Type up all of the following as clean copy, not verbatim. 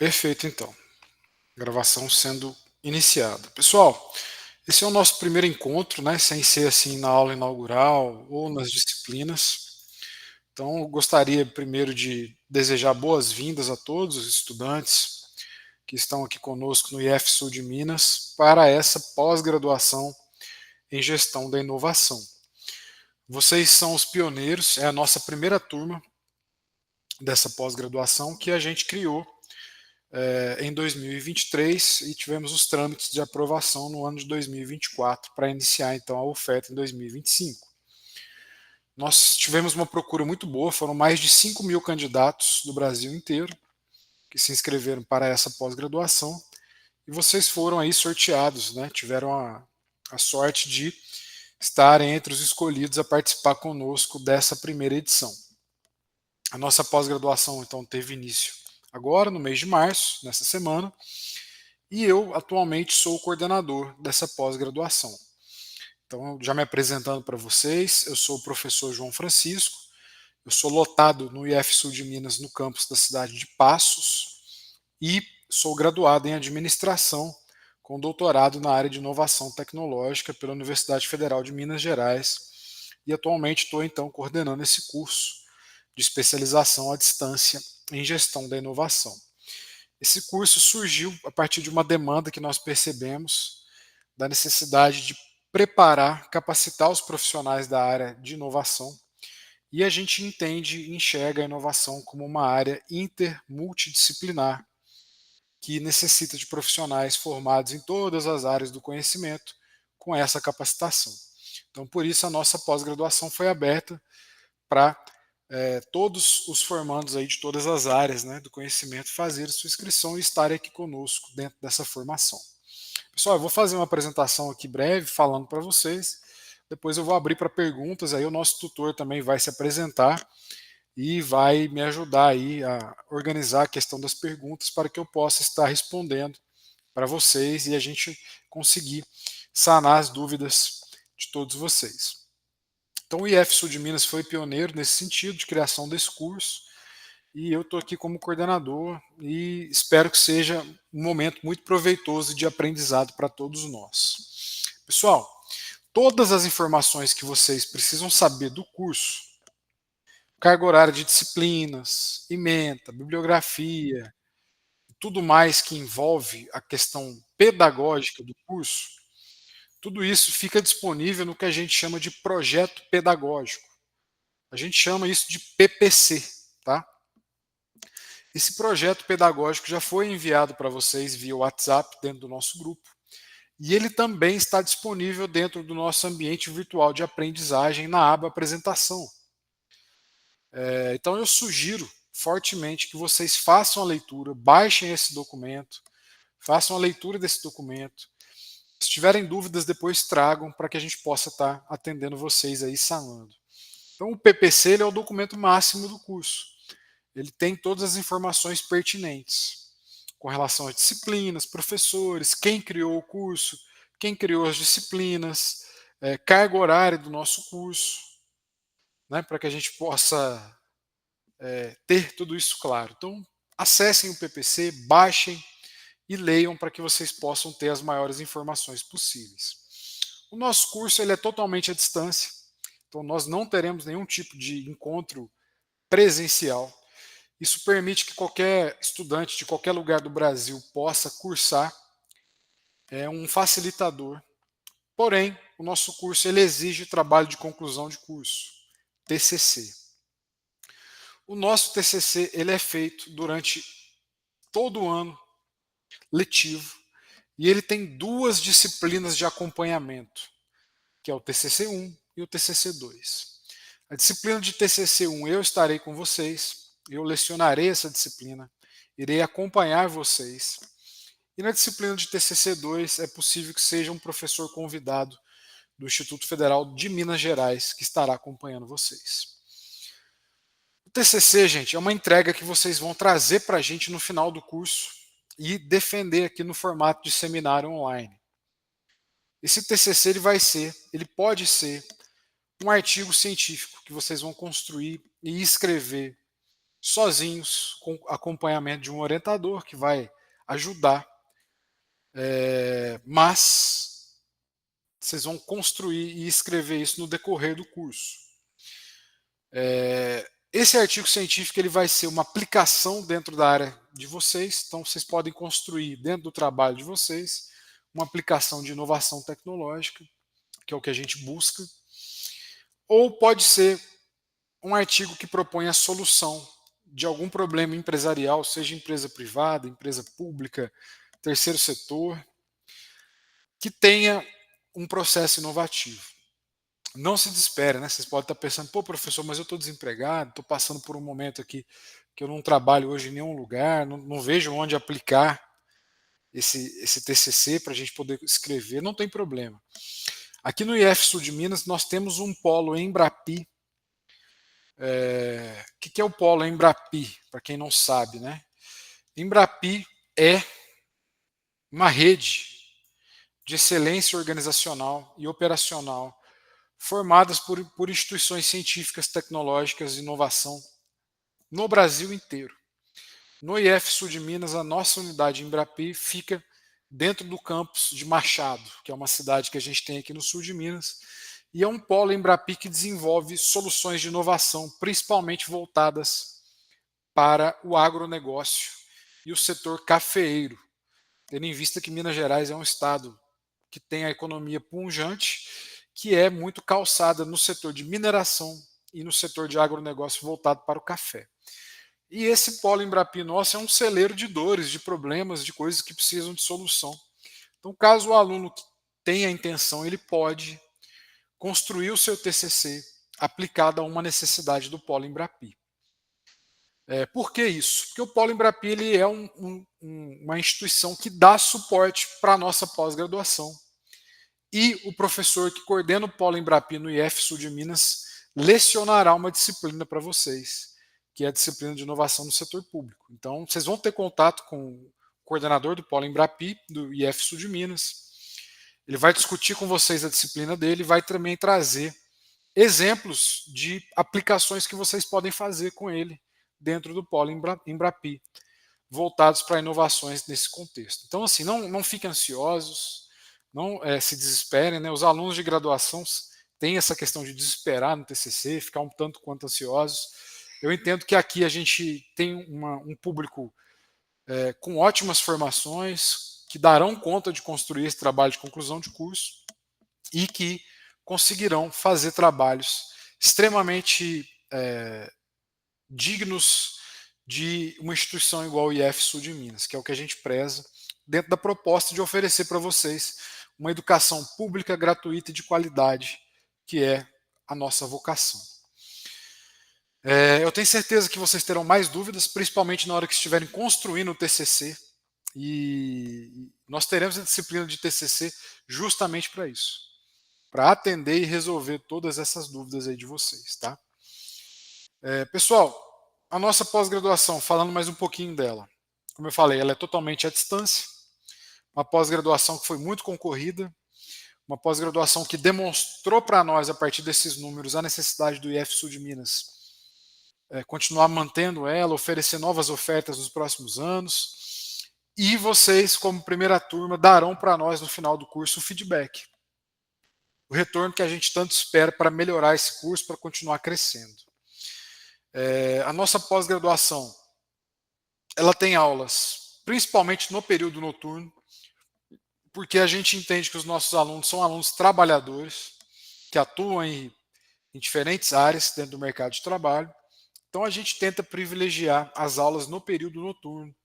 Perfeito, então. Gravação sendo iniciada. Pessoal, esse é o nosso primeiro encontro, né, sem ser assim na aula inaugural ou nas disciplinas. Então, eu gostaria primeiro de desejar boas-vindas a todos os estudantes que estão aqui conosco no IF Sul de Minas para essa pós-graduação em Gestão da Inovação. Vocês são os pioneiros, é a nossa primeira turma dessa pós-graduação que a gente criou em 2023 e tivemos os trâmites de aprovação no ano de 2024 para iniciar então a oferta em 2025. Nós tivemos uma procura muito boa, foram mais de 5.000 candidatos do Brasil inteiro que se inscreveram para essa pós-graduação e vocês foram aí sorteados, né? Tiveram a sorte de estarem entre os escolhidos a participar conosco dessa primeira edição. A nossa pós-graduação então teve início agora no mês de março, nessa semana, e eu atualmente sou o coordenador dessa pós-graduação. Então, já me apresentando para vocês, eu sou o professor João Francisco, eu sou lotado no IF Sul de Minas, no campus da cidade de Passos, e sou graduado em administração, com doutorado na área de inovação tecnológica pela Universidade Federal de Minas Gerais, e atualmente estou então coordenando esse curso de especialização à distância em gestão da inovação. Esse curso surgiu a partir de uma demanda que nós percebemos da necessidade de preparar, capacitar os profissionais da área de inovação, e a gente entende e enxerga a inovação como uma área intermultidisciplinar que necessita de profissionais formados em todas as áreas do conhecimento com essa capacitação. Então, por isso, a nossa pós-graduação foi aberta para todos os formandos aí de todas as áreas, né, do conhecimento fazer sua inscrição e estarem aqui conosco dentro dessa formação. Pessoal, eu vou fazer uma apresentação aqui breve falando para vocês, depois eu vou abrir para perguntas, aí o nosso tutor também vai se apresentar e vai me ajudar aí a organizar a questão das perguntas para que eu possa estar respondendo para vocês e a gente conseguir sanar as dúvidas de todos vocês. Então o IF Sul de Minas foi pioneiro nesse sentido de criação desse curso e eu estou aqui como coordenador e espero que seja um momento muito proveitoso de aprendizado para todos nós. Pessoal, todas as informações que vocês precisam saber do curso, carga horária de disciplinas, ementa, bibliografia, tudo mais que envolve a questão pedagógica do curso, tudo isso fica disponível no que a gente chama de projeto pedagógico. A gente chama isso de PPC, tá? Esse projeto pedagógico já foi enviado para vocês via WhatsApp dentro do nosso grupo e ele também está disponível dentro do nosso ambiente virtual de aprendizagem na aba apresentação. Então eu sugiro fortemente que vocês façam a leitura, baixem esse documento, façam a leitura desse documento. Se tiverem dúvidas, depois tragam para que a gente possa estar atendendo vocês aí sanando. Então o PPC ele é o documento máximo do curso. Ele tem todas as informações pertinentes com relação às disciplinas, professores, quem criou o curso, quem criou as disciplinas, carga horária do nosso curso, né, para que a gente possa ter tudo isso claro. Então, acessem o PPC, baixem e leiam para que vocês possam ter as maiores informações possíveis. O nosso curso ele é totalmente à distância, então nós não teremos nenhum tipo de encontro presencial. Isso permite que qualquer estudante de qualquer lugar do Brasil possa cursar, é um facilitador. Porém, o nosso curso ele exige trabalho de conclusão de curso, TCC. O nosso TCC ele é feito durante todo o ano letivo e ele tem duas disciplinas de acompanhamento, que é o TCC1 e o TCC2. A disciplina de TCC1 eu estarei com vocês, eu lecionarei essa disciplina, irei acompanhar vocês. E na disciplina de TCC2 é possível que seja um professor convidado do Instituto Federal de Minas Gerais que estará acompanhando vocês. O TCC, gente, é uma entrega que vocês vão trazer para a gente no final do curso e defender aqui no formato de seminário online. Esse TCC ele pode ser um artigo científico que vocês vão construir e escrever sozinhos, com acompanhamento de um orientador que vai ajudar, mas vocês vão construir e escrever isso no decorrer do curso. Esse artigo científico ele vai ser uma aplicação dentro da área de vocês, então vocês podem construir dentro do trabalho de vocês uma aplicação de inovação tecnológica, que é o que a gente busca, ou pode ser um artigo que propõe a solução de algum problema empresarial, seja empresa privada, empresa pública, terceiro setor, que tenha um processo inovativo. Não se desespere, né? Vocês podem estar pensando, pô, professor, mas eu estou desempregado, estou passando por um momento aqui que eu não trabalho hoje em nenhum lugar, não vejo onde aplicar esse TCC para a gente poder escrever. Não tem problema. Aqui no IF Sul de Minas, nós temos um polo em Embrapi. O que é o polo Embrapi, para quem não sabe, né? Embrapi é uma rede de excelência organizacional e operacional formadas por instituições científicas, tecnológicas e inovação no Brasil inteiro. No IF Sul de Minas, a nossa unidade Embrapi fica dentro do campus de Machado, que é uma cidade que a gente tem aqui no sul de Minas, e é um polo Embrapi que desenvolve soluções de inovação, principalmente voltadas para o agronegócio e o setor cafeeiro, tendo em vista que Minas Gerais é um estado que tem a economia pujante, que é muito calçada no setor de mineração e no setor de agronegócio voltado para o café. E esse polo Embrapi nosso é um celeiro de dores, de problemas, de coisas que precisam de solução. Então, caso o aluno tenha a intenção, ele pode construir o seu TCC aplicado a uma necessidade do polo Embrapi. Por que isso? Porque o polo Embrapi ele é uma instituição que dá suporte para a nossa pós-graduação. E o professor que coordena o polo Embrapi no IF Sul de Minas lecionará uma disciplina para vocês, que é a disciplina de inovação no setor público. Então, vocês vão ter contato com o coordenador do polo Embrapi, do IF Sul de Minas. Ele vai discutir com vocês a disciplina dele e vai também trazer exemplos de aplicações que vocês podem fazer com ele dentro do polo Embrapi, voltados para inovações nesse contexto. Então, assim, não fiquem ansiosos, não se desesperem, né? Os alunos de graduação têm essa questão de desesperar no TCC, ficar um tanto quanto ansiosos. Eu entendo que aqui a gente tem um público com ótimas formações, que darão conta de construir esse trabalho de conclusão de curso e que conseguirão fazer trabalhos extremamente dignos de uma instituição igual o IF Sul de Minas, que é o que a gente preza, dentro da proposta de oferecer para vocês uma educação pública, gratuita e de qualidade, que é a nossa vocação. Eu tenho certeza que vocês terão mais dúvidas, principalmente na hora que estiverem construindo o TCC, e nós teremos a disciplina de TCC justamente para isso, para atender e resolver todas essas dúvidas aí de vocês, tá? Pessoal, a nossa pós-graduação, falando mais um pouquinho dela, como eu falei, ela é totalmente à distância, uma pós-graduação que foi muito concorrida, uma pós-graduação que demonstrou para nós, a partir desses números, a necessidade do IF Sul de Minas continuar mantendo ela, oferecer novas ofertas nos próximos anos, e vocês, como primeira turma, darão para nós no final do curso o feedback, o retorno que a gente tanto espera para melhorar esse curso, para continuar crescendo. A nossa pós-graduação, ela tem aulas, principalmente no período noturno, porque a gente entende que os nossos alunos são alunos trabalhadores, que atuam em diferentes áreas dentro do mercado de trabalho. Então a gente tenta privilegiar as aulas no período noturno,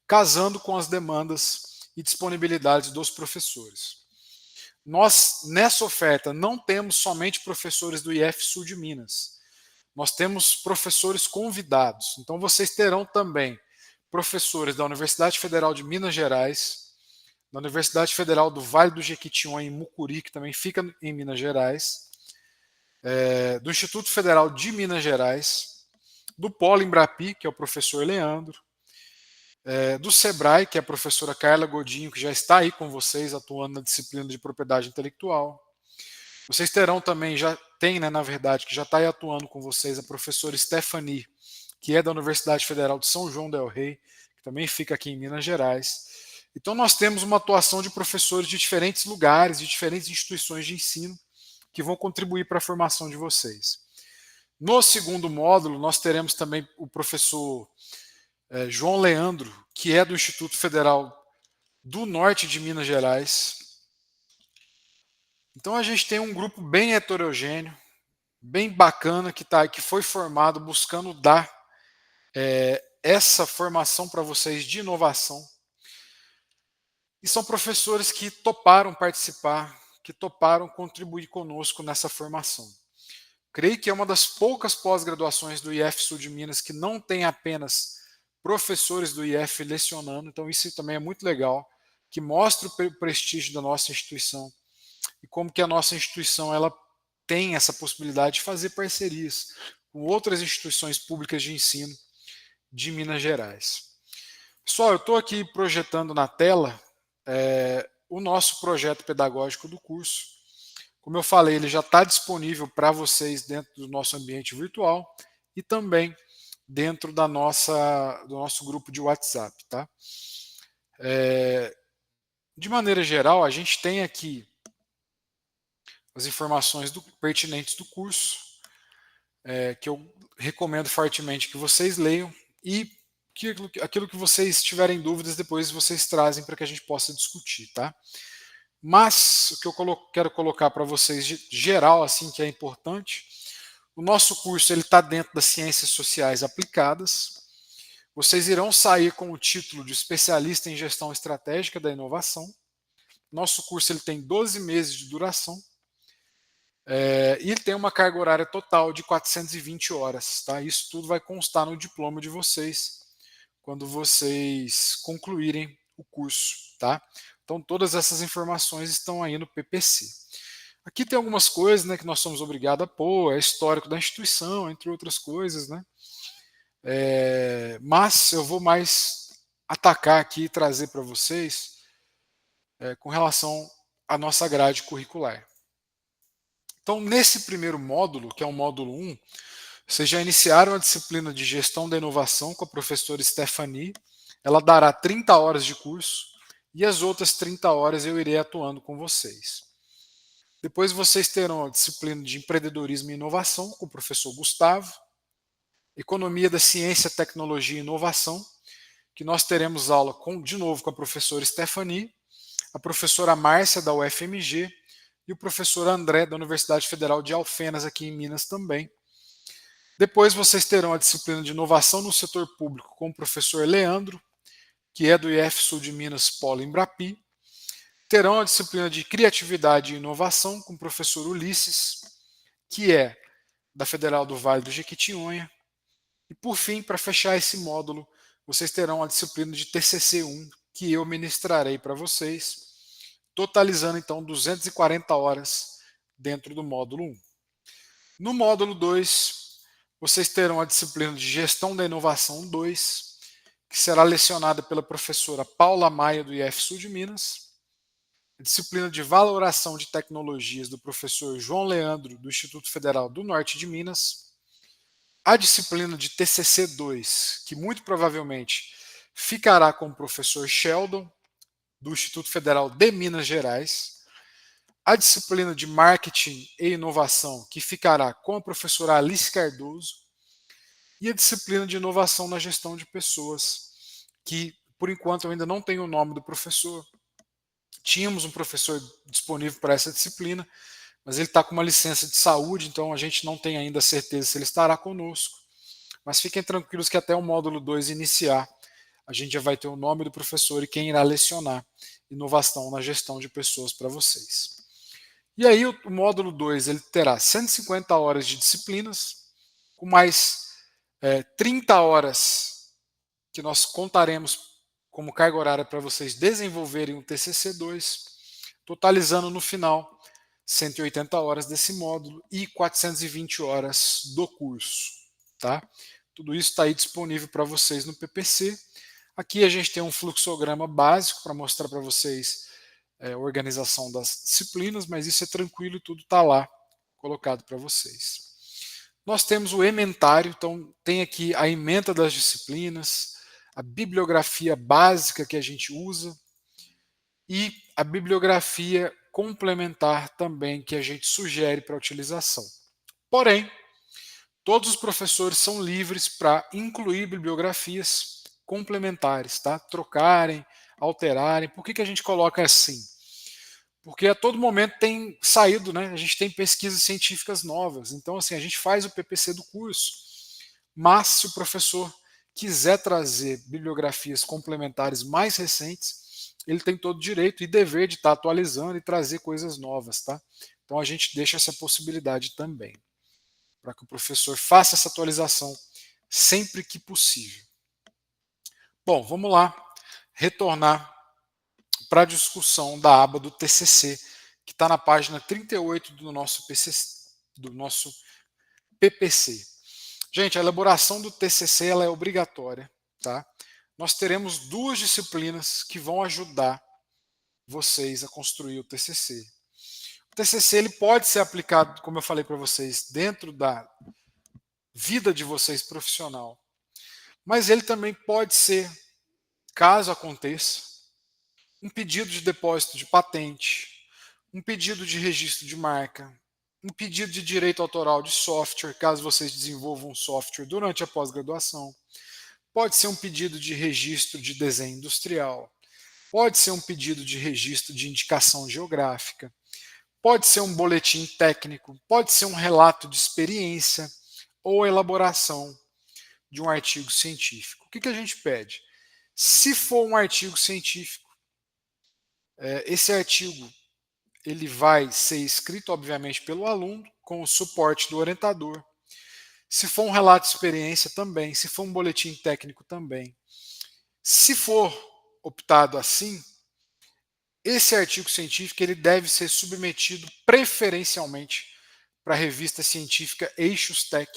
casando com as demandas e disponibilidades dos professores. Nós, nessa oferta, não temos somente professores do IF Sul de Minas. Nós temos professores convidados. Então vocês terão também professores da Universidade Federal de Minas Gerais, da Universidade Federal do Vale do Jequitinhonha, em Mucuri, que também fica em Minas Gerais, do Instituto Federal de Minas Gerais, do Polo Embrapi, que é o professor Leandro, do Sebrae, que é a professora Carla Godinho, que já está aí com vocês, atuando na disciplina de propriedade intelectual. Vocês terão também, já tem, né, na verdade, que já está aí atuando com vocês, a professora Stephanie, que é da Universidade Federal de São João del Rei, que também fica aqui em Minas Gerais. Então nós temos uma atuação de professores de diferentes lugares, de diferentes instituições de ensino, que vão contribuir para a formação de vocês. No segundo módulo, nós teremos também o professor João Leandro, que é do Instituto Federal do Norte de Minas Gerais. Então a gente tem um grupo bem heterogêneo, bem bacana, que foi formado buscando dar essa formação para vocês de inovação. E são professores que toparam participar, que toparam contribuir conosco nessa formação. Creio que é uma das poucas pós-graduações do IF Sul de Minas que não tem apenas professores do IF lecionando, então isso também é muito legal, que mostra o prestígio da nossa instituição e como que a nossa instituição ela tem essa possibilidade de fazer parcerias com outras instituições públicas de ensino de Minas Gerais. Pessoal, eu estou aqui projetando na tela o nosso projeto pedagógico do curso. Como eu falei, ele já está disponível para vocês dentro do nosso ambiente virtual e também dentro do nosso grupo de WhatsApp. Tá? De maneira geral, a gente tem aqui as informações pertinentes do curso, que eu recomendo fortemente que vocês leiam e aquilo que vocês tiverem dúvidas, depois vocês trazem para que a gente possa discutir. Tá? Mas o que eu quero colocar para vocês de geral, assim, que é importante, o nosso curso está dentro das ciências sociais aplicadas. Vocês irão sair com o título de especialista em gestão estratégica da inovação. Nosso curso ele tem 12 meses de duração e ele tem uma carga horária total de 420 horas. Tá? Isso tudo vai constar no diploma de vocês quando vocês concluírem o curso. Tá? Então, todas essas informações estão aí no PPC. Aqui tem algumas coisas, né, que nós somos obrigados a pôr, é histórico da instituição, entre outras coisas. Né? Mas eu vou mais atacar aqui e trazer para vocês com relação à nossa grade curricular. Então, nesse primeiro módulo, que é o módulo 1, vocês já iniciaram a disciplina de gestão da inovação com a professora Stephanie. Ela dará 30 horas de curso e as outras 30 horas eu irei atuando com vocês. Depois vocês terão a disciplina de empreendedorismo e inovação com o professor Gustavo, economia da ciência, tecnologia e inovação, que nós teremos aula de novo com a professora Stephanie, a professora Márcia da UFMG e o professor André da Universidade Federal de Alfenas aqui em Minas também. Depois vocês terão a disciplina de inovação no setor público com o professor Leandro, que é do IF Sul de Minas Polo Embrapi. Terão a disciplina de criatividade e inovação com o professor Ulisses, que é da Federal do Vale do Jequitinhonha. E por fim, para fechar esse módulo, vocês terão a disciplina de TCC1, que eu ministrarei para vocês, totalizando então 240 horas dentro do módulo 1. No módulo 2, vocês terão a disciplina de Gestão da Inovação 2, que será lecionada pela professora Paula Maia, do IF Sul de Minas, a disciplina de Valoração de Tecnologias do professor João Leandro, do Instituto Federal do Norte de Minas, a disciplina de TCC 2, que muito provavelmente ficará com o professor Sheldon, do Instituto Federal de Minas Gerais, a disciplina de Marketing e Inovação, que ficará com a professora Alice Cardoso, e a disciplina de Inovação na Gestão de Pessoas, que por enquanto eu ainda não tenho o nome do professor. Tínhamos um professor disponível para essa disciplina, mas ele está com uma licença de saúde, então a gente não tem ainda certeza se ele estará conosco. Mas fiquem tranquilos que até o módulo 2 iniciar, a gente já vai ter o nome do professor e quem irá lecionar inovação na gestão de pessoas para vocês. E aí o módulo 2 ele terá 150 horas de disciplinas, com mais 30 horas que nós contaremos como carga horária para vocês desenvolverem o TCC2, totalizando no final 180 horas desse módulo e 420 horas do curso. Tá? Tudo isso está aí disponível para vocês no PPC. Aqui a gente tem um fluxograma básico para mostrar para vocês a organização das disciplinas, mas isso é tranquilo e tudo está lá colocado para vocês. Nós temos o ementário, então tem aqui a ementa das disciplinas, a bibliografia básica que a gente usa e a bibliografia complementar também que a gente sugere para utilização. Porém, todos os professores são livres para incluir bibliografias complementares, tá? Trocarem, alterarem. Por que a gente coloca assim? Porque a todo momento tem saído, né? A gente tem pesquisas científicas novas. Então, assim, a gente faz o PPC do curso, mas se o professor quiser trazer bibliografias complementares mais recentes, ele tem todo o direito e dever de estar atualizando e trazer coisas novas, tá? Então a gente deixa essa possibilidade também, para que o professor faça essa atualização sempre que possível. Bom, vamos lá retornar para a discussão da aba do TCC, que está na página 38 do nosso PPC. Gente, a elaboração do TCC ela é obrigatória, tá? Nós teremos duas disciplinas que vão ajudar vocês a construir o TCC. O TCC ele pode ser aplicado, como eu falei para vocês, dentro da vida de vocês profissional, mas ele também pode ser, caso aconteça, um pedido de depósito de patente, um pedido de registro de marca, um pedido de direito autoral de software, caso vocês desenvolvam um software durante a pós-graduação. Pode ser um pedido de registro de desenho industrial, pode ser um pedido de registro de indicação geográfica, pode ser um boletim técnico, pode ser um relato de experiência ou elaboração de um artigo científico. O que a gente pede? Se for um artigo científico, esse artigo ele vai ser escrito, obviamente, pelo aluno, com o suporte do orientador. Se for um relato de experiência, também. Se for um boletim técnico, também. Se for optado assim, esse artigo científico ele deve ser submetido preferencialmente para a revista científica Eixos Tech,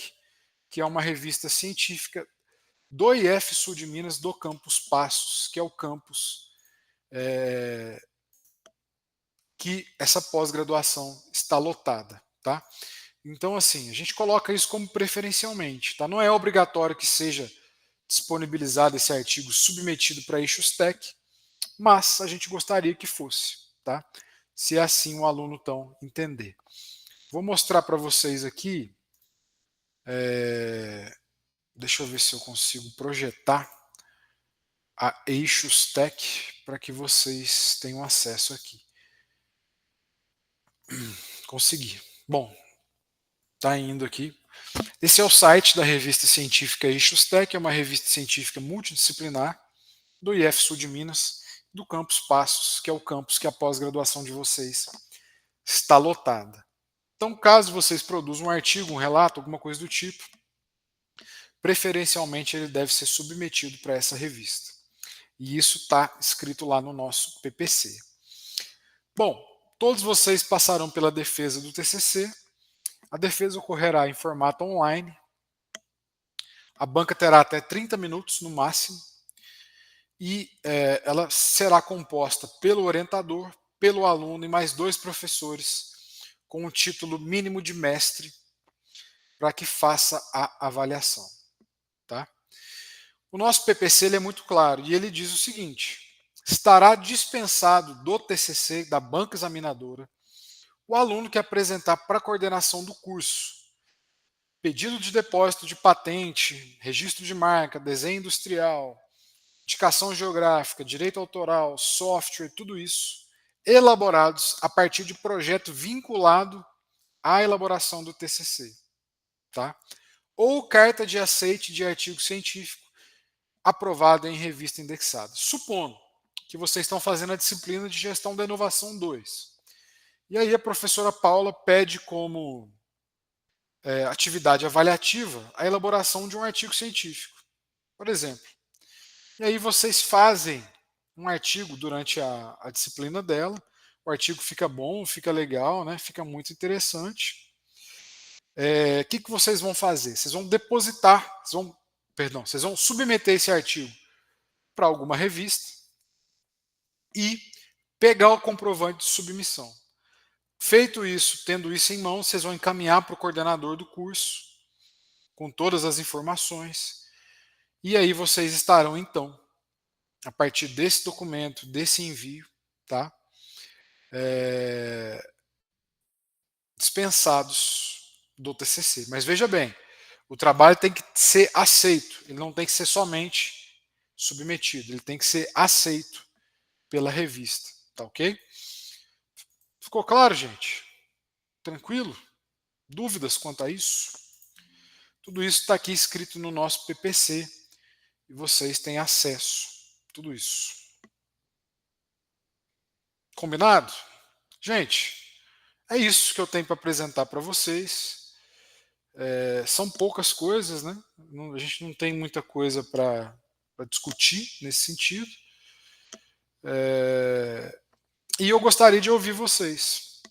que é uma revista científica do IF Sul de Minas, do campus Passos, que é o campus que essa pós-graduação está lotada, tá? Então, assim, a gente coloca isso como preferencialmente, tá? Não é obrigatório que seja disponibilizado esse artigo submetido para Eixos Tech, mas a gente gostaria que fosse, tá? Se assim o aluno então entender. Vou mostrar para vocês aqui, deixa eu ver se eu consigo projetar a Eixos Tech para que vocês tenham acesso aqui. Consegui. Bom, tá indo aqui. Esse é o site da revista científica Eixos Tech, é uma revista científica multidisciplinar do IF Sul de Minas, do campus Passos, que é o campus que a pós-graduação de vocês está lotada. Então, caso vocês produzam um artigo, um relato, alguma coisa do tipo, preferencialmente ele deve ser submetido para essa revista. E isso está escrito lá no nosso PPC. Bom, todos vocês passarão pela defesa do TCC. A defesa ocorrerá em formato online. A banca terá até 30 minutos no máximo. E ela será composta pelo orientador, pelo aluno e mais 2 professores com o título mínimo de mestre para que faça a avaliação. Tá? O nosso PPC ele é muito claro e ele diz o seguinte: estará dispensado do TCC, da banca examinadora, o aluno que apresentar para a coordenação do curso pedido de depósito de patente, registro de marca, desenho industrial, indicação geográfica, direito autoral, software, tudo isso, elaborados a partir de projeto vinculado à elaboração do TCC. Tá? Ou carta de aceite de artigo científico aprovado em revista indexada. Supondo que vocês estão fazendo a disciplina de gestão da inovação 2. E aí a professora Paula pede como atividade avaliativa a elaboração de um artigo científico, por exemplo. E aí vocês fazem um artigo durante a disciplina dela, o artigo fica bom, fica legal, né? Fica muito interessante. O que vocês vão fazer? Vocês vão depositar, vocês vão submeter esse artigo para alguma revista e pegar o comprovante de submissão. Feito isso, tendo isso em mão, vocês vão encaminhar para o coordenador do curso com todas as informações. E aí vocês estarão, então, a partir desse documento, desse envio, tá? Dispensados do TCC. Mas veja bem, o trabalho tem que ser aceito, ele não tem que ser somente submetido, ele tem que ser aceito pela revista, tá ok? Ficou claro, gente? Tranquilo? Dúvidas quanto a isso? Tudo isso está aqui escrito no nosso PPC e vocês têm acesso a tudo isso. Combinado? Gente, é isso que eu tenho para apresentar para vocês. São poucas coisas, né? A gente não tem muita coisa para discutir nesse sentido. E eu gostaria de ouvir vocês,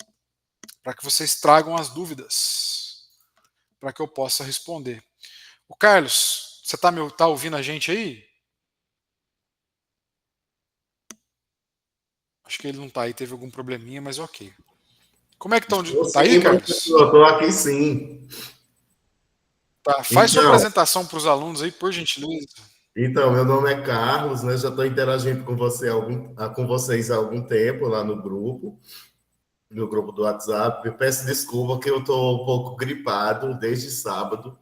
para que vocês tragam as dúvidas, para que eu possa responder. O Carlos, você tá ouvindo a gente aí? Acho que ele não está aí, teve algum probleminha, mas ok. Como é que estão? Estou Tá aí, sim, Carlos? professor, estou aqui sim. Tá. Faz sua Então, apresentação para os alunos aí, por gentileza. meu nome é Carlos, né? Já estou interagindo com com vocês há algum tempo lá no grupo do WhatsApp. Eu peço desculpa que eu estou um pouco gripado desde sábado.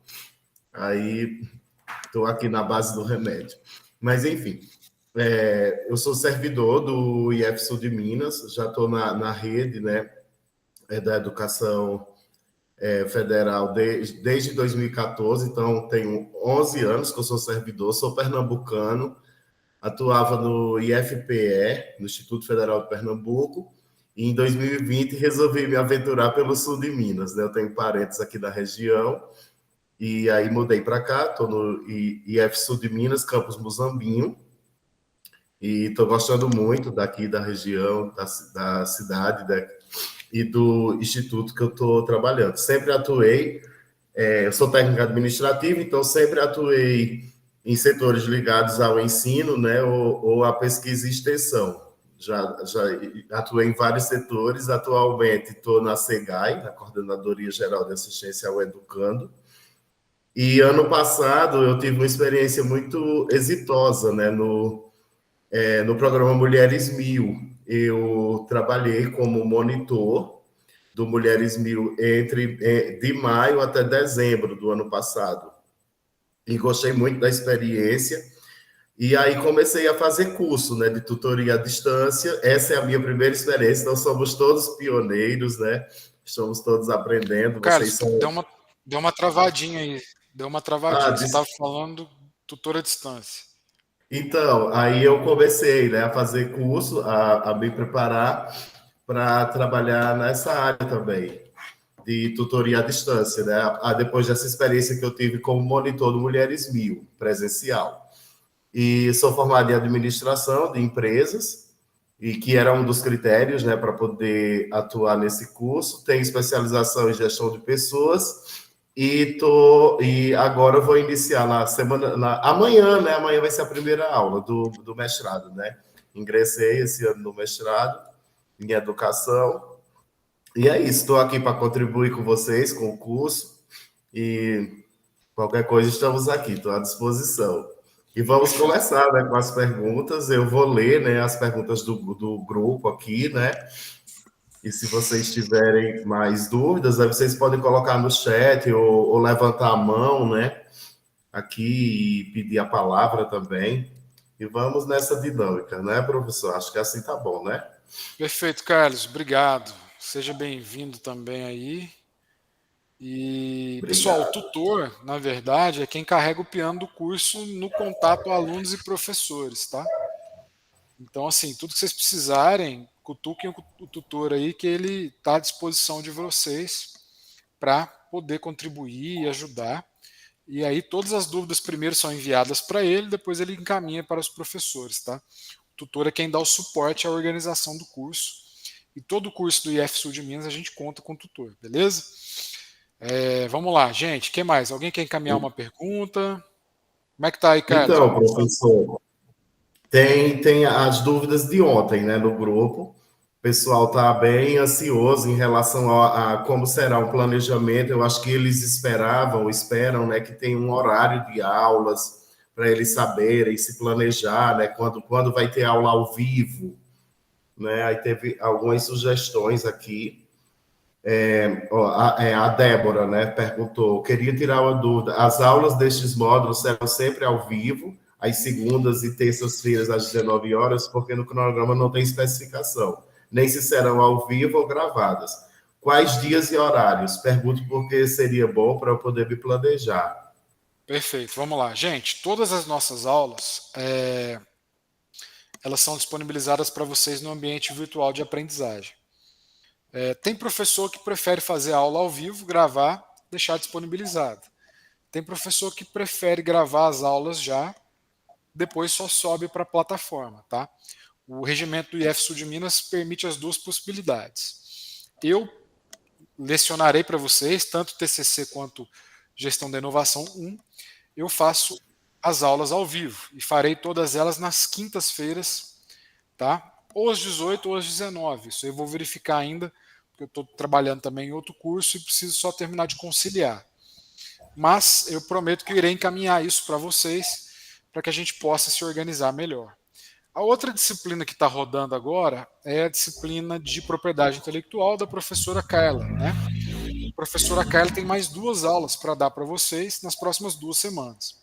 Aí estou aqui na base do remédio. Mas enfim, eu sou servidor do IF Sul de Minas, já estou na rede, né? Da educação federal desde 2014, então tenho 11 anos que eu sou servidor, sou pernambucano, atuava no IFPE, no Instituto Federal de Pernambuco, e em 2020 resolvi me aventurar pelo sul de Minas, né? Eu tenho parentes aqui da região, e aí mudei para cá, estou no IF Sul de Minas, campus Muzambinho, e estou gostando muito daqui da região, da cidade, e do instituto que eu estou trabalhando. Sempre atuei, eu sou técnico administrativo, então sempre atuei em setores ligados ao ensino, né, ou à pesquisa e extensão. Já atuei em vários setores, atualmente estou na SEGAI, na Coordenadoria Geral de Assistência ao Educando, e ano passado eu tive uma experiência muito exitosa, né, no programa Mulheres 1000. Eu trabalhei como monitor do Mulheres 1000 de maio até dezembro do ano passado. E gostei muito da experiência. E aí comecei a fazer curso, né, de tutoria à distância. Essa é a minha primeira experiência, então somos todos pioneiros, né? Estamos todos aprendendo. Vocês Carlos, são... deu uma travadinha aí. Deu uma Ah, travadinha. Você estava falando tutor à distância. então, aí eu comecei, né, a fazer curso, a me preparar para trabalhar nessa área também, de tutoria à distância, né? Depois dessa experiência que eu tive como monitor do Mulheres 1000, presencial. E sou formado em administração de empresas, e que era um dos critérios, né, para poder atuar nesse curso. Tenho especialização em gestão de pessoas e agora eu vou iniciar amanhã, né? Amanhã vai ser a primeira aula do mestrado, né? Ingressei esse ano no mestrado em educação. E é isso, estou aqui para contribuir com vocês, com o curso, e qualquer coisa estamos aqui, estou à disposição. E vamos Perfeito. começar, né, com as perguntas. Eu vou ler, né, as perguntas do grupo aqui, né? E se vocês tiverem mais dúvidas, aí vocês podem colocar no chat ou levantar a mão, né? Aqui e pedir a palavra também. E vamos nessa dinâmica, né, professor? Acho que assim tá bom, né? Perfeito, Carlos. Obrigado. Seja bem-vindo também aí. E, pessoal, o Obrigado. tutor, na verdade, é quem carrega o piano do curso no contato alunos e professores, tá? Então, assim, tudo que vocês precisarem, cutuquem o tutor aí, que ele está à disposição de vocês para poder contribuir e ajudar. E aí, todas as dúvidas primeiro são enviadas para ele, depois ele encaminha para os professores, tá? O tutor é quem dá o suporte à organização do curso. E todo o curso do IF Sul de Minas a gente conta com o tutor, beleza? Vamos lá, gente. O que mais? Alguém quer encaminhar uma pergunta? Como é que tá aí, Carlos? Então, professor, tem as dúvidas de ontem, né, no grupo. pessoal está bem ansioso em relação a como será o planejamento. Eu acho que eles esperam, né, que tem um horário de aulas para eles saberem se planejar, né, quando vai ter aula ao vivo, né? Aí teve algumas sugestões aqui. A Débora, né, perguntou, queria tirar uma dúvida, as aulas destes módulos serão sempre ao vivo, às segundas e terças-feiras às 19 horas, porque no cronograma não tem especificação, nem se serão ao vivo ou gravadas. Quais dias e horários? Pergunto porque seria bom para eu poder me planejar. Perfeito, vamos lá. Gente, todas as nossas aulas, elas são disponibilizadas para vocês no ambiente virtual de aprendizagem. Tem professor que prefere fazer aula ao vivo, gravar, deixar disponibilizado. Tem professor que prefere gravar as aulas já, depois só sobe para a plataforma, tá? O regimento do IF Sul de Minas permite as duas possibilidades. Eu lecionarei para vocês, tanto TCC quanto Gestão da Inovação 1, eu faço as aulas ao vivo e farei todas elas nas quintas-feiras, tá? Ou às 18 ou às 19. Isso eu vou verificar ainda, porque eu estou trabalhando também em outro curso e preciso só terminar de conciliar. Mas eu prometo que eu irei encaminhar isso para vocês, para que a gente possa se organizar melhor. A outra disciplina que está rodando agora é a disciplina de propriedade intelectual da professora Carla, né? A professora Carla tem mais 2 aulas para dar para vocês nas próximas 2 semanas.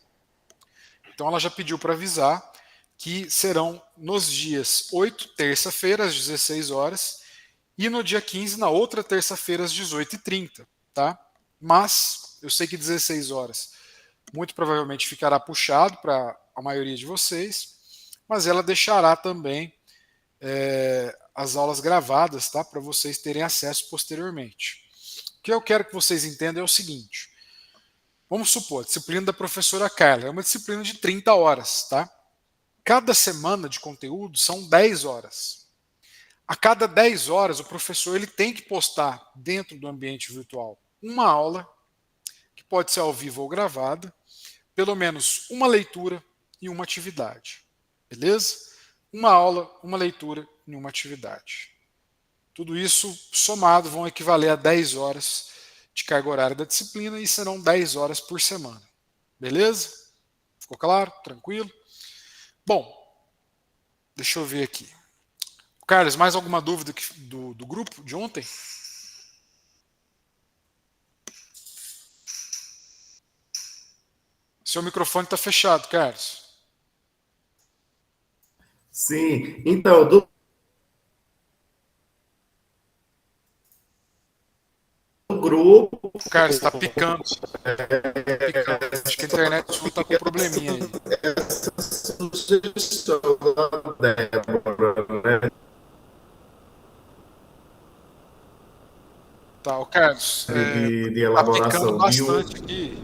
Então ela já pediu para avisar que serão nos dias 8, terça-feira, às 16 horas, e no dia 15, na outra terça-feira, às 18h30, tá? Mas eu sei que 16 horas muito provavelmente ficará puxado para a maioria de vocês, mas ela deixará também as aulas gravadas, tá? Para vocês terem acesso posteriormente. O que eu quero que vocês entendam é o seguinte: vamos supor, a disciplina da professora Carla é uma disciplina de 30 horas, tá? Cada semana de conteúdo são 10 horas. A cada 10 horas, o professor ele tem que postar dentro do ambiente virtual uma aula, que pode ser ao vivo ou gravada, pelo menos uma leitura e uma atividade. Beleza? Uma aula, uma leitura e uma atividade. Tudo isso somado vão equivaler a 10 horas de carga horária da disciplina e serão 10 horas por semana. Beleza? Ficou claro? Tranquilo? Bom, deixa eu ver aqui. Carlos, mais alguma dúvida do grupo de ontem? Seu microfone está fechado, Carlos. Sim, então, do grupo, Carlos, está picando. Picando. Acho que a internet sua está com um probleminha aí. essa sugestão da Débora, né? Tá, o Carlos, De tá picando elaboração de um. bastante aqui.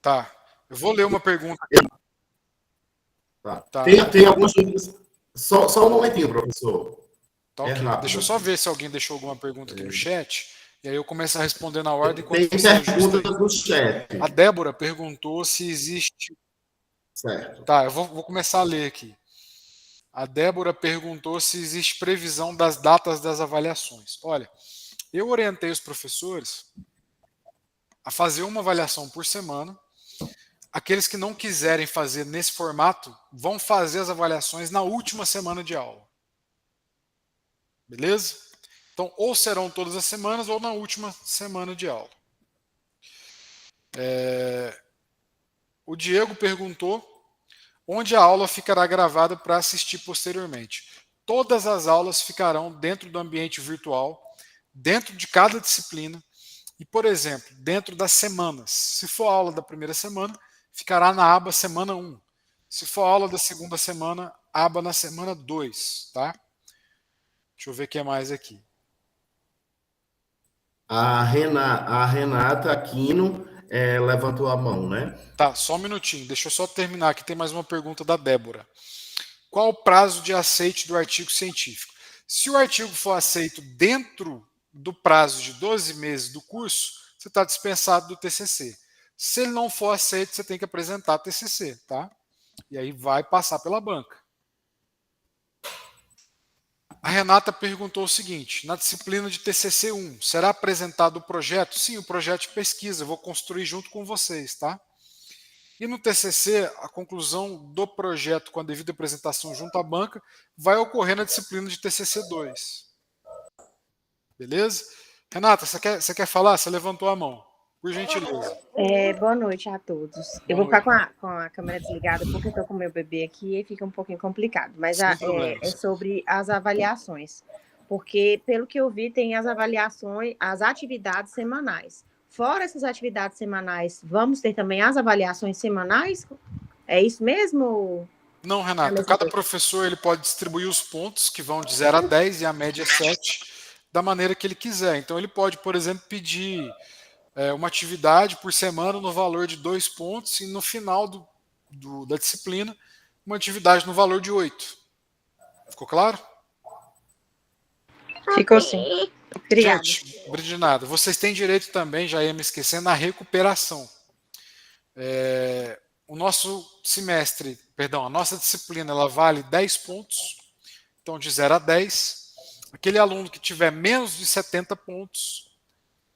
Tá, eu vou ler uma pergunta aqui. Tá. Tá, Tem algumas dúvidas. Só um momentinho, professor. tá É ok. Deixa rápido eu só aqui. ver se alguém deixou alguma pergunta aqui no chat. E aí eu começo a responder na ordem enquanto Tem você ajusta aí. perguntas no chat. A Débora perguntou se existe. Certo. Tá, eu vou começar a ler aqui. A Débora perguntou se existe previsão das datas das avaliações. Olha, eu orientei os professores a fazer uma avaliação por semana. Aqueles que não quiserem fazer nesse formato vão fazer as avaliações na última semana de aula. Beleza? Então, ou serão todas as semanas ou na última semana de aula. O Diego perguntou onde a aula ficará gravada para assistir posteriormente. Todas as aulas ficarão dentro do ambiente virtual, dentro de cada disciplina e, por exemplo, dentro das semanas. Se for aula da primeira semana, ficará na aba semana 1. Se for aula da segunda semana, aba na semana 2, tá? Deixa eu ver o que é mais aqui. A Renata Aquino levantou a mão, né? Tá, só um minutinho. Deixa eu só terminar aqui. Tem mais uma pergunta da Débora. Qual o prazo de aceite do artigo científico? Se o artigo for aceito dentro do prazo de 12 meses do curso, você está dispensado do TCC. Se ele não for aceito, você tem que apresentar TCC, tá? E aí vai passar pela banca. A Renata perguntou o seguinte: na disciplina de TCC1, será apresentado o projeto? Sim, o projeto de pesquisa, eu vou construir junto com vocês, tá? E no TCC, a conclusão do projeto com a devida apresentação junto à banca vai ocorrer na disciplina de TCC2. Beleza? Renata, você quer falar? Você levantou a mão. Por gentileza. Boa noite a todos. Eu Boa vou ficar noite. com a câmera desligada porque estou com o meu bebê aqui e fica um pouquinho complicado. Mas Sem é problemas. sobre as avaliações. Porque, pelo que eu vi, tem as avaliações, as atividades semanais. Fora essas atividades semanais, vamos ter também as avaliações semanais? É isso mesmo? Não, É a Renata, mesma cada coisa? professor ele pode distribuir os pontos, que vão de 0 a 10 e a média é 7, da maneira que ele quiser. Então, ele pode, por exemplo, pedir uma atividade por semana no valor de 2 pontos e no final da disciplina, uma atividade no valor de 8. Ficou claro? Ficou sim. Obrigada. Gente, de nada. Vocês têm direito também, já ia me esquecendo, à recuperação. O nosso semestre, perdão, a nossa disciplina, ela vale 10 pontos, então de 0 a 10. Aquele aluno que tiver menos de 70 pontos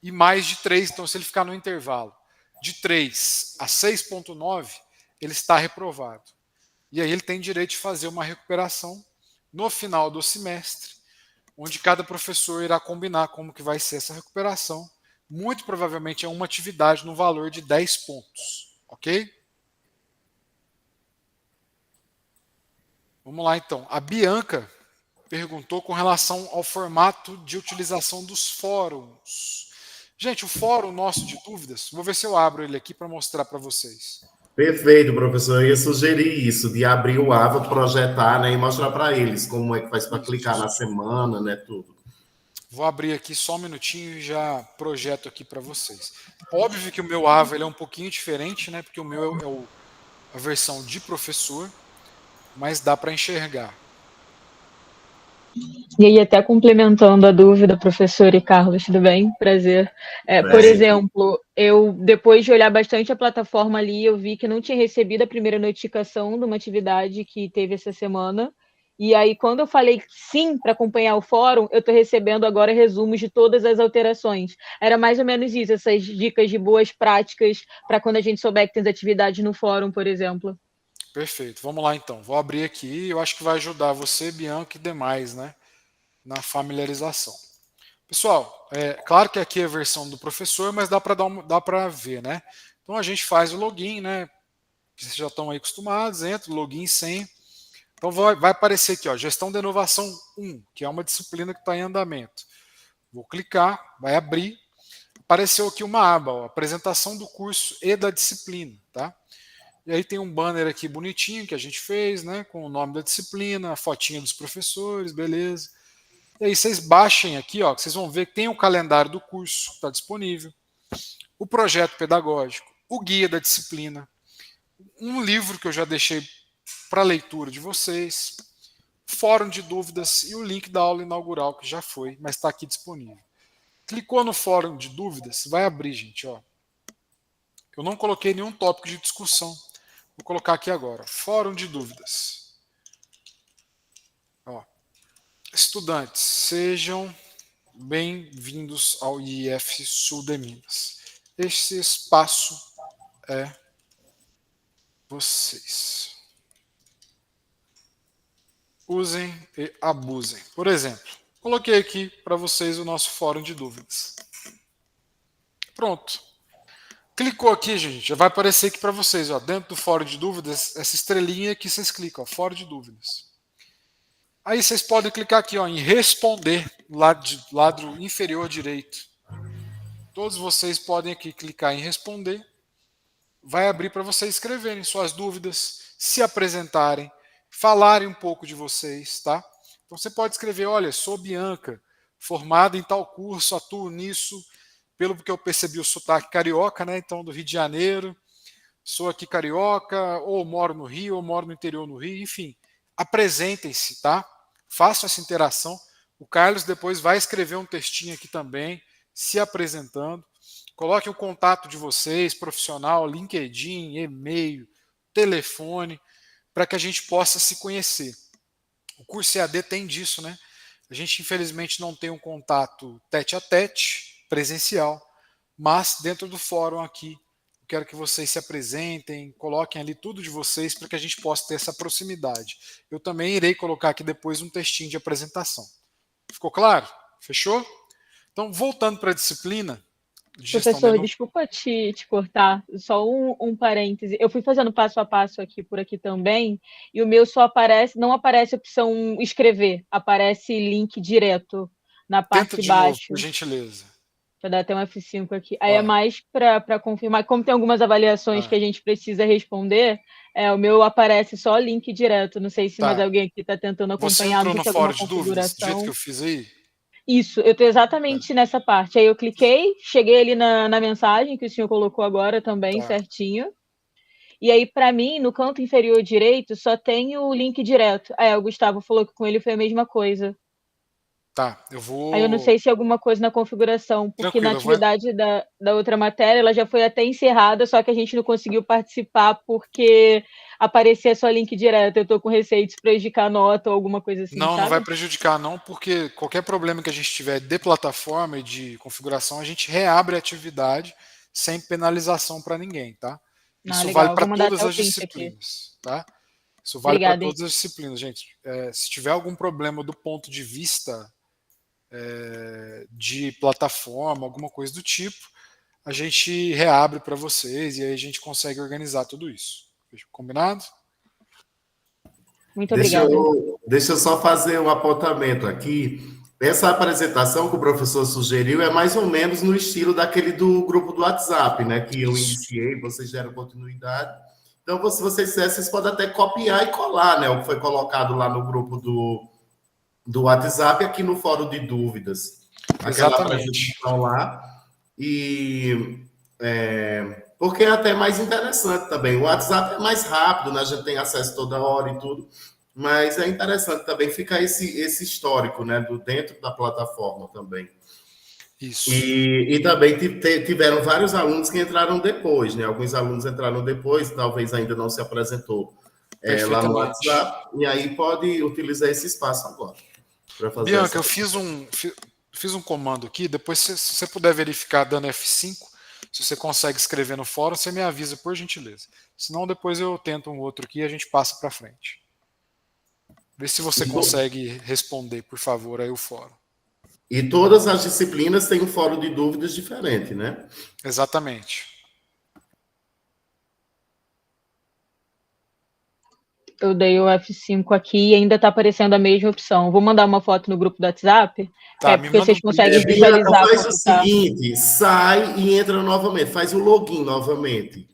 e mais de 3, então se ele ficar no intervalo de 3 a 6,9, ele está reprovado. E aí ele tem direito de fazer uma recuperação no final do semestre, onde cada professor irá combinar como que vai ser essa recuperação. Muito provavelmente é uma atividade no valor de 10 pontos, ok? Vamos lá então. A Bianca perguntou com relação ao formato de utilização dos fóruns. Gente, o fórum nosso de dúvidas, vou ver se eu abro ele aqui para mostrar para vocês. Perfeito, professor. Eu ia sugerir isso, de abrir o Ava, projetar, né, e mostrar para eles como é que faz para clicar na semana, né, tudo. Vou abrir aqui só um minutinho e já projeto aqui para vocês. Óbvio que o meu Ava ele é um pouquinho diferente, né, porque o meu a versão de professor, mas dá para enxergar. E aí, até complementando a dúvida, professor e Carlos, tudo bem? Prazer. Por exemplo, eu, depois de olhar bastante a plataforma ali, eu vi que não tinha recebido a primeira notificação de uma atividade que teve essa semana. E aí, quando eu falei sim para acompanhar o fórum, eu estou recebendo agora resumos de todas as alterações. Era mais ou menos isso, essas dicas de boas práticas para quando a gente souber que tem atividades no fórum, por exemplo. Perfeito. Vamos lá então. Vou abrir aqui. Eu acho que vai ajudar você, Bianca, e demais, né, na familiarização. Pessoal, claro que aqui é a versão do professor, mas dá para ver, né? Então a gente faz o login, né? Vocês já estão aí acostumados, entra, login e senha. Então vai aparecer aqui, ó, gestão de inovação 1, que é uma disciplina que está em andamento. Vou clicar, vai abrir. Apareceu aqui uma aba, ó, apresentação do curso e da disciplina, tá? E aí tem um banner aqui bonitinho que a gente fez, né? Com o nome da disciplina, a fotinha dos professores, beleza. E aí vocês baixem aqui, ó, que vocês vão ver que tem o calendário do curso, está disponível, o projeto pedagógico, o guia da disciplina, um livro que eu já deixei para leitura de vocês, fórum de dúvidas e o link da aula inaugural que já foi, mas está aqui disponível. Clicou no fórum de dúvidas, vai abrir, gente, ó. Eu não coloquei nenhum tópico de discussão. Vou colocar aqui agora, fórum de dúvidas. Ó. Estudantes, sejam bem-vindos ao IF Sul de Minas. Este espaço é vocês. Usem e abusem. Por exemplo, coloquei aqui para vocês o nosso fórum de dúvidas. Pronto. Clicou aqui, gente, já vai aparecer aqui para vocês, ó, dentro do fórum de dúvidas, essa estrelinha aqui vocês clicam, ó, fórum de dúvidas. Aí vocês podem clicar aqui, ó, em responder, lado inferior direito. Todos vocês podem aqui clicar em responder. Vai abrir para vocês escreverem suas dúvidas, se apresentarem, falarem um pouco de vocês, tá? Então você pode escrever, olha, sou Bianca, formada em tal curso, atuo nisso, pelo que eu percebi o sotaque carioca, né? Então do Rio de Janeiro, sou aqui carioca, ou moro no Rio, ou moro no interior no Rio, enfim. Apresentem-se, tá? Façam essa interação. O Carlos depois vai escrever um textinho aqui também, se apresentando. Coloquem o contato de vocês, profissional, LinkedIn, e-mail, telefone, para que a gente possa se conhecer. O curso EAD tem disso, né? A gente, infelizmente, não tem um contato tete-a-tete, presencial, mas dentro do fórum aqui, eu quero que vocês se apresentem, coloquem ali tudo de vocês para que a gente possa ter essa proximidade. Eu também irei colocar aqui depois um textinho de apresentação. Ficou claro? Fechou? Então, voltando para a disciplina de gestão Professor, menu. desculpa te cortar, só um parêntese. Eu fui fazendo passo a passo aqui por aqui também, e o meu só aparece, não aparece a opção escrever, aparece link direto na Tenta parte de de novo, baixo. por gentileza. Deixa eu dar até um F5 aqui. Aí Ó. é mais para confirmar, como tem algumas avaliações que a gente precisa responder, o meu aparece só link direto. Não sei se mais alguém aqui está tentando Você acompanhar, entrou não sei no se é alguma fórum de dúvidas, do jeito que configuração. eu fiz aí? Isso, eu estou exatamente nessa parte. Aí eu cliquei, cheguei ali na mensagem que o senhor colocou agora também, certinho. E aí, para mim, no canto inferior direito, só tem o link direto. O Gustavo falou que com ele foi a mesma coisa. Tá, eu vou... Aí eu não sei se é alguma coisa na configuração, porque na atividade da outra matéria, ela já foi até encerrada, só que a gente não conseguiu participar porque aparecia só link direto. Eu estou com receio de prejudicar a nota ou alguma coisa assim, Não, sabe? não vai prejudicar não, porque qualquer problema que a gente tiver de plataforma e de configuração, a gente reabre a atividade sem penalização para ninguém, tá? Isso vale para todas as disciplinas, tá? Isso vale para todas as disciplinas, gente. Se tiver algum problema do ponto de vista de plataforma, alguma coisa do tipo, a gente reabre para vocês e aí a gente consegue organizar tudo isso. Combinado? Muito obrigada. Deixa eu só fazer um apontamento aqui. Essa apresentação que o professor sugeriu é mais ou menos no estilo daquele do grupo do WhatsApp, né? Que eu iniciei, vocês deram continuidade. Então, se vocês quiserem, vocês podem até copiar e colar, né? O que foi colocado lá no grupo do WhatsApp, aqui no fórum de dúvidas. Aquela apresentação lá. E... porque é até mais interessante também. O WhatsApp é mais rápido, né? A gente tem acesso toda hora e tudo. Mas é interessante também ficar esse histórico, né, dentro da plataforma também. Isso. E também tiveram vários alunos que entraram depois, né? Alguns alunos entraram depois, talvez ainda não se apresentou lá no WhatsApp, e aí pode utilizar esse espaço agora. Fazer Bianca, eu fiz um comando aqui, depois se você puder verificar dando F5, se você consegue escrever no fórum, você me avisa, por gentileza. Senão depois eu tento um outro aqui e a gente passa para frente. Vê se você consegue responder, por favor, aí o fórum. E todas as disciplinas têm um fórum de dúvidas diferente, né? Exatamente. Eu dei o F5 aqui e ainda está aparecendo a mesma opção. Vou mandar uma foto no grupo do WhatsApp, porque vocês conseguem visualizar. Faz o seguinte, sai e entra novamente, faz o login novamente.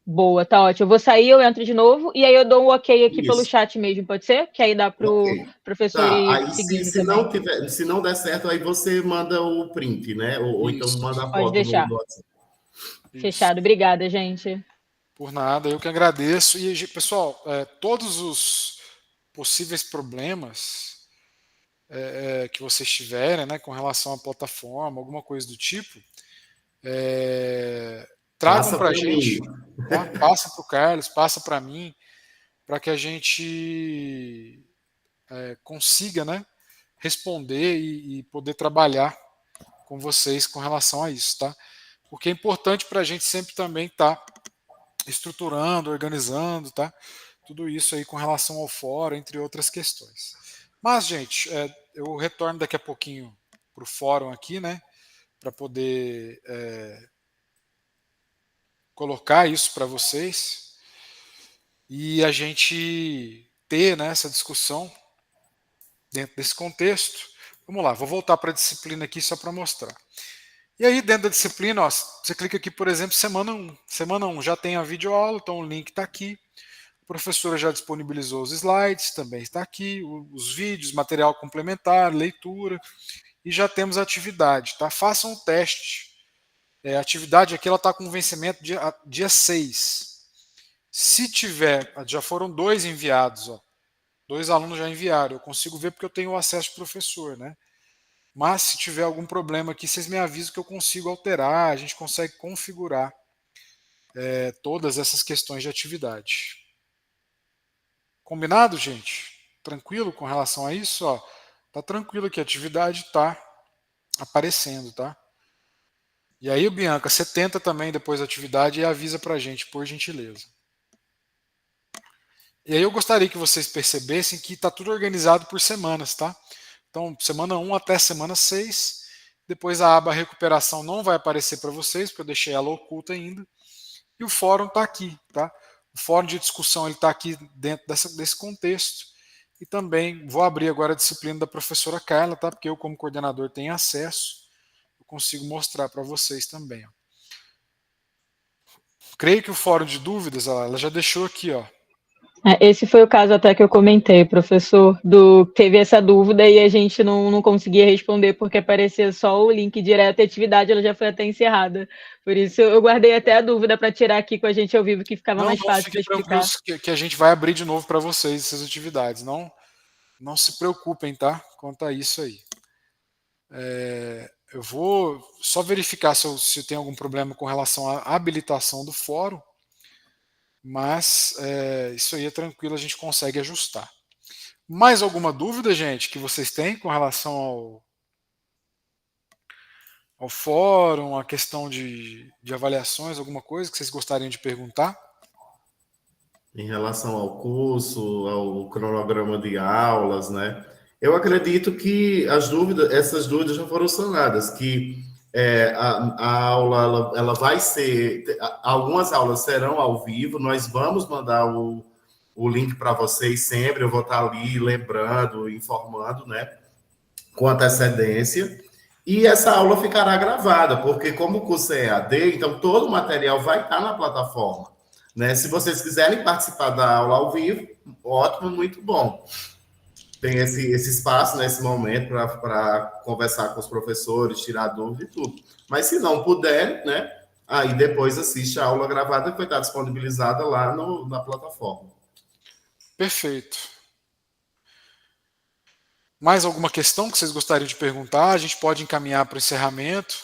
Boa, tá ótimo. Eu vou sair, eu entro de novo e aí eu dou um ok aqui pelo chat mesmo, pode ser? Que aí dá para o professor ir aí seguindo se não der certo, aí você manda o print, né? Ou então manda a foto. Pode deixar. No WhatsApp. Fechado. Obrigada, gente. Por nada, eu que agradeço. E, pessoal, todos os possíveis problemas que vocês tiverem, né, com relação à plataforma, alguma coisa do tipo, tragam para a gente, tá? Passa para o Carlos, passa para mim, para que a gente consiga, né, responder e poder trabalhar com vocês com relação a isso, tá? Porque é importante para a gente sempre também estar estruturando, organizando, tá? Tudo isso aí com relação ao fórum, entre outras questões. Mas, gente, eu retorno daqui a pouquinho para o fórum aqui, né? Para poder colocar isso para vocês e a gente ter, né, essa discussão dentro desse contexto. Vamos lá, vou voltar para a disciplina aqui só para mostrar. E aí, dentro da disciplina, ó, você clica aqui, por exemplo, semana 1. Semana 1 já tem a videoaula, então o link está aqui. A professora já disponibilizou os slides, também está aqui, os vídeos, material complementar, leitura, e já temos a atividade, tá? Façam um teste. A atividade aqui está com vencimento dia 6. Se tiver, já foram 2 enviados, ó. 2 alunos já enviaram, eu consigo ver porque eu tenho o acesso ao professor, né? Mas se tiver algum problema aqui, vocês me avisam que eu consigo alterar, a gente consegue configurar todas essas questões de atividade. Combinado, gente? Tranquilo com relação a isso? Ó, Tá tranquilo que a atividade tá aparecendo, tá? E aí, Bianca, você tenta também depois da atividade e avisa pra gente, por gentileza. E aí eu gostaria que vocês percebessem que tá tudo organizado por semanas, tá? Então, semana 1 até semana 6. Depois a aba recuperação não vai aparecer para vocês, porque eu deixei ela oculta ainda. E o fórum está aqui, tá? O fórum de discussão ele está aqui dentro desse contexto. E também vou abrir agora a disciplina da professora Carla, tá? Porque eu, como coordenador, tenho acesso. Eu consigo mostrar para vocês também. Ó. Creio que o fórum de dúvidas, ó, ela já deixou aqui, ó. Esse foi o caso até que eu comentei, professor, teve essa dúvida e a gente não conseguia responder porque aparecia só o link direto e a atividade ela já foi até encerrada. Por isso eu guardei até a dúvida para tirar aqui com a gente ao vivo, que ficava mais fácil para explicar. Tranquilos que a gente vai abrir de novo para vocês essas atividades. Não se preocupem, tá? Quanto a isso aí. Eu vou só verificar se tem algum problema com relação à habilitação do fórum. Mas isso aí é tranquilo, a gente consegue ajustar. Mais alguma dúvida, gente, que vocês têm com relação ao fórum, a questão de avaliações, alguma coisa que vocês gostariam de perguntar? Em relação ao curso, ao cronograma de aulas, né? Eu acredito que essas dúvidas já foram sanadas, que a aula ela vai ser, algumas aulas serão ao vivo, nós vamos mandar o link para vocês sempre, eu vou estar ali lembrando, informando, né, com antecedência, e essa aula ficará gravada, porque como o curso é EAD, então todo o material vai estar na plataforma, né? Se vocês quiserem participar da aula ao vivo, ótimo, muito bom. Tem esse espaço nesse momento para conversar com os professores, tirar dúvida e tudo. Mas se não puder, né, aí depois assiste a aula gravada que vai estar disponibilizada lá na plataforma. Perfeito. Mais alguma questão que vocês gostariam de perguntar? A gente pode encaminhar para o encerramento.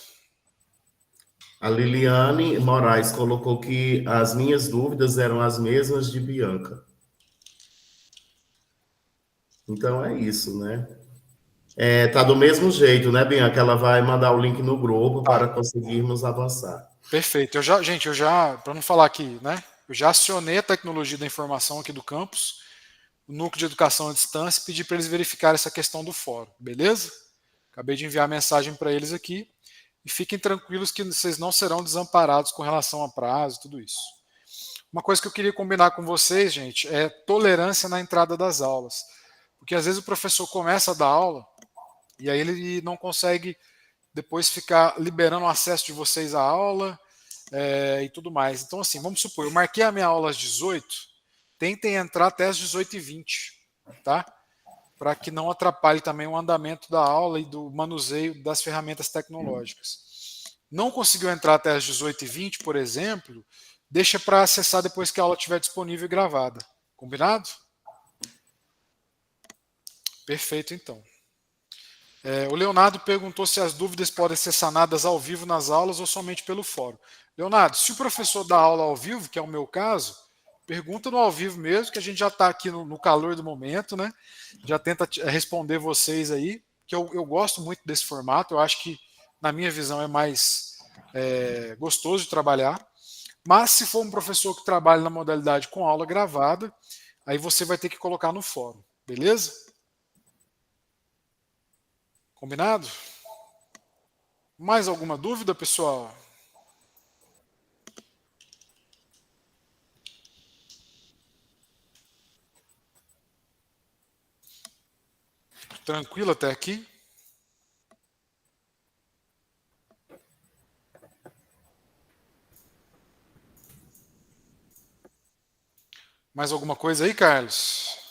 A Liliane Moraes colocou que as minhas dúvidas eram as mesmas de Bianca. Então é isso, né? Tá do mesmo jeito, né, Bianca? Ela vai mandar o link no grupo para conseguirmos avançar. Perfeito. Gente, para não falar aqui, né? Eu já acionei a tecnologia da informação aqui do campus, o núcleo de educação à distância, e pedi para eles verificarem essa questão do fórum, beleza? Acabei de enviar mensagem para eles aqui. E fiquem tranquilos que vocês não serão desamparados com relação a prazo, tudo isso. Uma coisa que eu queria combinar com vocês, gente, é tolerância na entrada das aulas. Porque às vezes o professor começa a dar aula e aí ele não consegue depois ficar liberando o acesso de vocês à aula e tudo mais. Então, assim, vamos supor, eu marquei a minha aula às 18, tentem entrar até às 18h20, tá? Para que não atrapalhe também o andamento da aula e do manuseio das ferramentas tecnológicas. Não conseguiu entrar até às 18h20, por exemplo, deixa para acessar depois que a aula estiver disponível e gravada. Combinado? Perfeito, então. O Leonardo perguntou se as dúvidas podem ser sanadas ao vivo nas aulas ou somente pelo fórum. Leonardo, se o professor dá aula ao vivo, que é o meu caso, pergunta no ao vivo mesmo, que a gente já está aqui no calor do momento, né? Já tenta responder vocês aí, que eu gosto muito desse formato, eu acho que, na minha visão, é mais gostoso de trabalhar. Mas se for um professor que trabalha na modalidade com aula gravada, aí você vai ter que colocar no fórum, beleza? Combinado? Mais alguma dúvida, pessoal? Tranquilo até aqui? Mais alguma coisa aí, Carlos?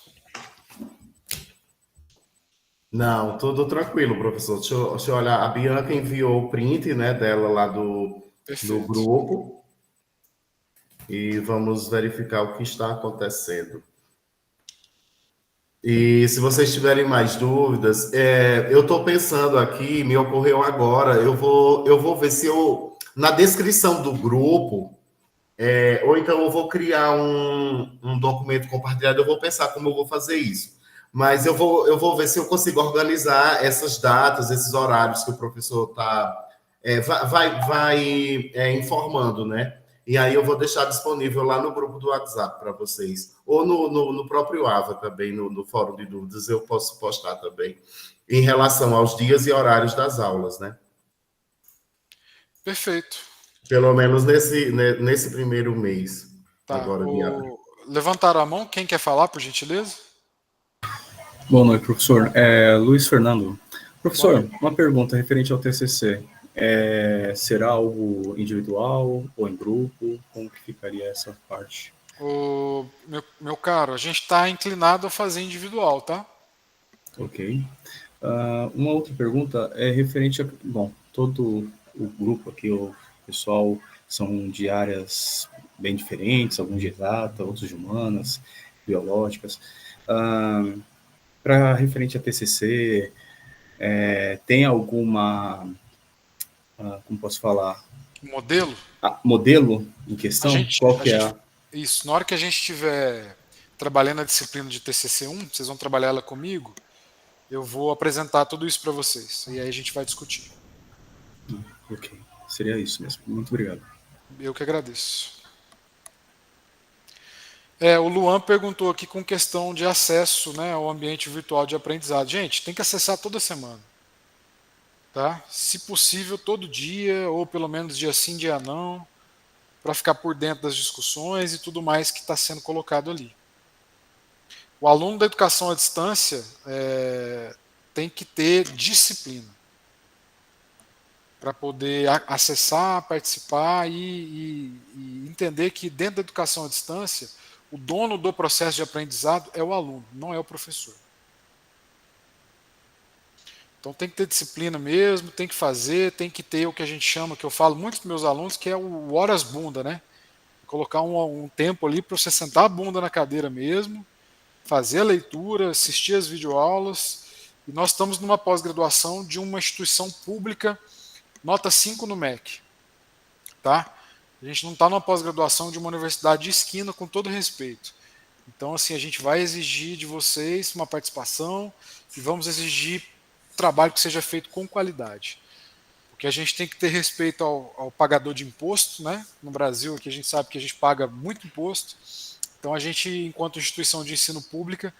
Não, tudo tranquilo, professor. Deixa eu olhar. A Bianca enviou o print, né, dela lá do grupo. E vamos verificar o que está acontecendo. E se vocês tiverem mais dúvidas, eu estou pensando aqui, me ocorreu agora, eu vou ver se na descrição do grupo, ou então eu vou criar um documento compartilhado, eu vou pensar como eu vou fazer isso. Mas eu vou ver se eu consigo organizar essas datas, esses horários que o professor vai informando, né? E aí eu vou deixar disponível lá no grupo do WhatsApp para vocês. Ou no próprio AVA também, no Fórum de Dúvidas, eu posso postar também, em relação aos dias e horários das aulas, né? Perfeito. Pelo menos nesse primeiro mês, Tá. agora de abril. Levantaram a mão, quem quer falar, por gentileza? Boa noite, professor. Luiz Fernando. Professor, uma pergunta referente ao TCC. Será algo individual ou em grupo? Como que ficaria essa parte? Meu caro, a gente está inclinado a fazer individual, tá? Ok. Uma outra pergunta é referente a... Bom, todo o grupo aqui, o pessoal, são de áreas bem diferentes, alguns de exata, outros de humanas, biológicas. Para referente a TCC, tem alguma... como posso falar? Modelo? Modelo em questão? Qual que é? Isso, na hora que a gente estiver trabalhando a disciplina de TCC1, vocês vão trabalhar ela comigo, eu vou apresentar tudo isso para vocês, e aí a gente vai discutir. Ok, seria isso mesmo. Muito obrigado. Eu que agradeço. O Luan perguntou aqui com questão de acesso, né, ao ambiente virtual de aprendizado. Gente, tem que acessar toda semana. Tá? Se possível, todo dia, ou pelo menos dia sim, dia não, para ficar por dentro das discussões e tudo mais que está sendo colocado ali. O aluno da educação à distância tem que ter disciplina para poder acessar, participar e entender que dentro da educação à distância, o dono do processo de aprendizado é o aluno, não é o professor. Então tem que ter disciplina mesmo, tem que fazer, tem que ter o que a gente chama, que eu falo muito para meus alunos, que é o horas bunda, né? Colocar um tempo ali para você sentar a bunda na cadeira mesmo, fazer a leitura, assistir as videoaulas. E nós estamos numa pós-graduação de uma instituição pública, nota 5 no MEC. Tá? A gente não está numa pós-graduação de uma universidade de esquina, com todo respeito. Então, assim, a gente vai exigir de vocês uma participação e vamos exigir trabalho que seja feito com qualidade. Porque a gente tem que ter respeito ao pagador de imposto, né? No Brasil, aqui a gente sabe que a gente paga muito imposto. Então, a gente, enquanto instituição de ensino pública,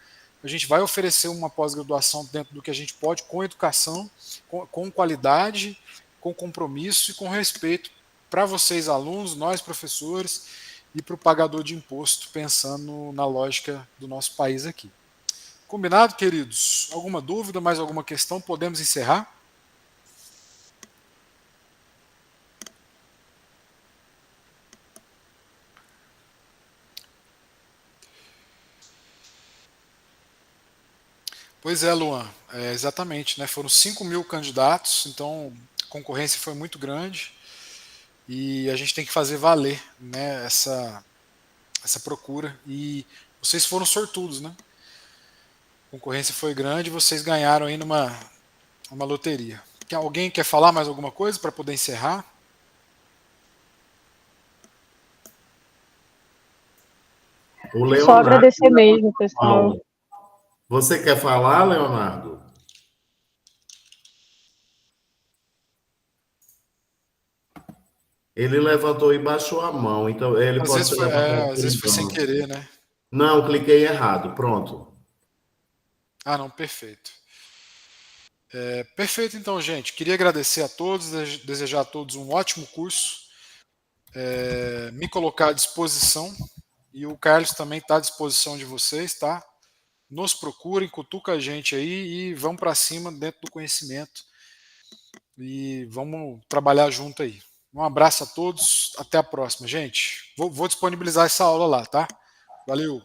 a gente vai oferecer uma pós-graduação dentro do que a gente pode, com educação, com qualidade, com compromisso e com respeito para vocês, alunos, nós, professores, e para o pagador de imposto, pensando na lógica do nosso país aqui. Combinado, queridos? Alguma dúvida, mais alguma questão? Podemos encerrar? Pois é, Luan, exatamente, né? Foram 5.000 candidatos, então a concorrência foi muito grande e a gente tem que fazer valer, né, essa procura. E vocês foram sortudos, né? A concorrência foi grande e vocês ganharam aí uma loteria. Alguém quer falar mais alguma coisa para poder encerrar? Só agradecer mesmo, pessoal. Você quer falar, Leonardo? Ele levantou e baixou a mão, então ele Às pode vezes ser foi, levantado às vezes foi sem querer, né? Não, cliquei errado. Pronto. Ah, não, perfeito. Perfeito, então, gente. Queria agradecer a todos, desejar a todos um ótimo curso, me colocar à disposição, e o Carlos também está à disposição de vocês, tá? Nos procurem, cutuca a gente aí e vamos para cima dentro do conhecimento e vamos trabalhar junto aí. Um abraço a todos, até a próxima, gente. Vou disponibilizar essa aula lá, tá? Valeu!